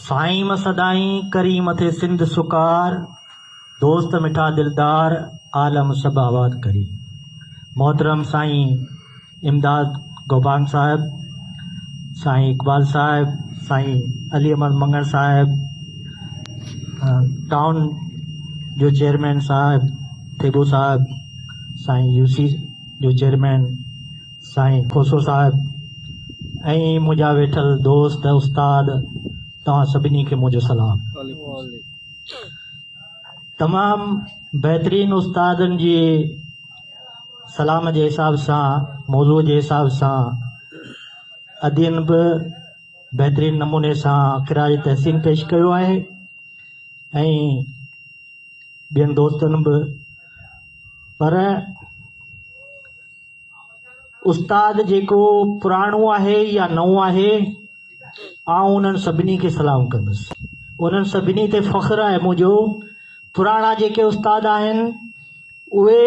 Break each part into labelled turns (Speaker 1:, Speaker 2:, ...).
Speaker 1: साईं मसदाई करीम थे सिंध सुकार, दोस्त मिठा दिलदार, आलम सब आबाद करी। मोहतरम साईं इमदाद गोबांग साहब, साईं इकबाल साहब, साईं अली अहमद मंगल साहब, टाउन जो चेयरमैन साहब थेबो साहब, साईं यूसी जो चेयरमैन साईं खोसो साहब, ऐं मुंहिंजा वेठल दोस्त उस्ताद, तव्हां सभिनी खे मुंहिंजो सलाम। तमामु बहितरीन उस्तादनि जी सलाम जे हिसाब सां, मौज़ूअ जे हिसाब सां अदीन बि बहितरीन नमूने सां क़िराज तहसीन पेश कयो आहे ऐं ॿियनि दोस्तनि बि। पर उस्ताद जेको पुराणो आहे या नओं आहे, आउं उन्हनि सभिनी खे सलाम कंदुसि। उन्हनि सभिनी ते फ़ख्रु आहे मुंहिंजो। पुराणा जेके उस्ताद आहिनि उहे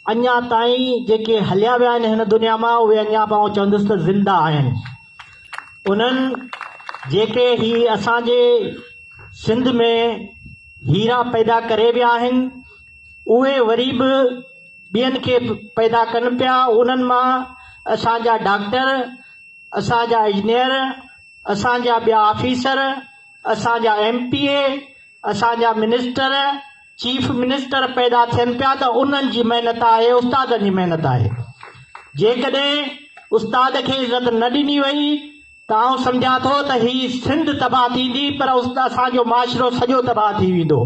Speaker 1: अञा ताईं जेके हलिया विया आहिनि हिन दुनिया मां, उहे अञा बि आउं चवंदुसि त ज़िंदा आहिनि। उन्हनि जेके ही असांजे सिंध में हीरा पैदा करे विया आहिनि, उहे वरी बि ॿियनि खे पैदा कनि पिया। उन्हनि मां असांजा डॉक्टर, असांजा इंजीनियर, असांजा ॿिया ऑफिसर, असांजा MPA, असांजा मिनिस्टर, चीफ मिनिस्टर पैदा थियनि पिया। त उन्हनि जी महिनत आहे, उस्तादनि जी महिनत आहे। जेकॾहिं उस्ताद खे इज़त न ॾिनी वई त आउं सम्झां थो त ही सिंध तबाह थींदी, पर असांजो माशरो सॼो तबाह थी वेंदो।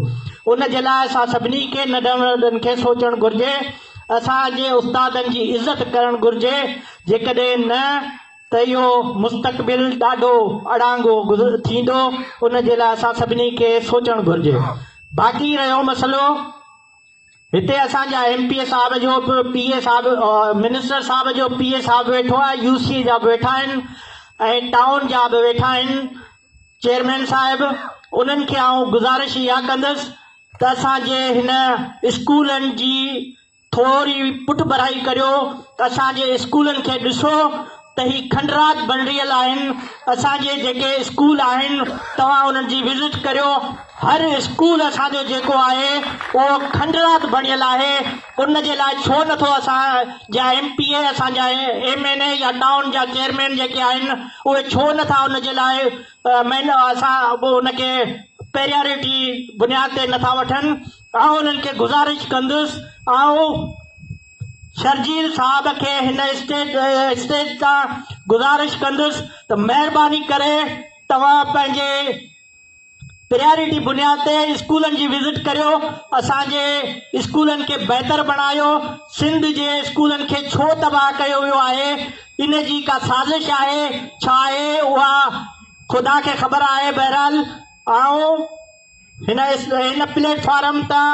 Speaker 1: उन जे लाइ असां सभिनी खे नंढनि वॾनि खे सोचणु घुरिजे, असांजे उस्तादनि जी इज़त करणु घुरिजे। जेकॾहिं न त इहो मुस्तक़बिल ॾाढो अड़ांगो थींदो। उन जे लाइ असां सभिनी खे सोचणु घुरिजे। बाक़ी रहियो मसइलो, हिते असांजा MPA साहब जो PA साहब, मिनिस्टर साहब जो PA साहब वेठो आहे, UC जा बि वेठा आहिनि ऐं टाउन जा बि वेठा आहिनि चेयरमैन साहिब। उन्हनि खे आउं गुज़ारिश इहा कंदुसि त असांजे हिन स्कूलनि जी थोरी पुठ भराई करियो। असांजे स्कूलनि खे ॾिसो त ही खंडरात बणियल आहिनि। असांजे जेके स्कूल आहिनि तव्हां उन्हनि जी विज़िट करियो। हर स्कूल असांजो जेको आहे उहो खंडरात बणियल आहे। उन जे लाइ छो नथो असांजा MPA, असांजा MNA या टाउन जा चेयरमैन जेके आहिनि उहे छो नथा उन जे लाइ असां उनखे पेरियोरिटी बुनियाद ते नथा वठनि। ऐं उन्हनि खे गुज़ारिश कंदुसि, ऐं शर्जील साहब खे हिन स्टेज तां गुज़ारिश कंदुसि त महिरबानी करे तव्हां पंहिंजे पेरियोरिटी बुनियाद ते स्कूलनि जी विज़िट करियो। असांजे स्कूलनि खे बहितर बणायो। सिंध जे स्कूलनि खे छो तबाह कयो वियो आहे, इन जी का साज़िश आहे छा आहे, उहा ख़ुदा खे ख़बर आहे। बहरहाल ऐं हिन प्लेटफॉर्म तां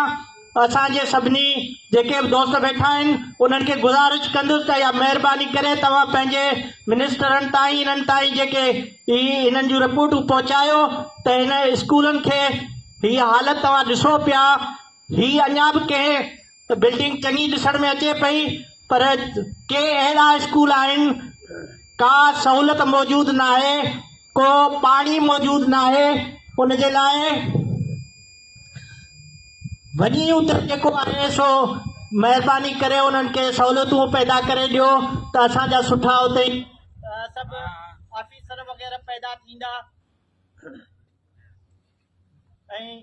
Speaker 1: असांजे सभिनी जेके बि दोस्त वेठा आहिनि उन्हनि खे गुज़ारिश कंदुसि त या महिरबानी करे तव्हां पंहिंजे मिनिस्टरनि ताईं, इन्हनि ताईं जेके हिननि जूं रिपोर्टूं पहुचायो त हिन स्कूलनि खे हीअ हालत तव्हां ॾिसो पिया। ही अञा बि कंहिं बिल्डिंग चङी ॾिसण में अचे पई, पर के अहिड़ा स्कूल आहिनि का सहूलियत मौजूदु न आहे, को पाणी मौजूदु न आहे। उन जे लाइ वॾी उतर जेको आहे सो महिरबानी करे उन्हनि खे सहूलियतूं पैदा करे ॾियो त असांजा सुठा उते सभु ऑफिसर वग़ैरह पैदा थींदा। ऐं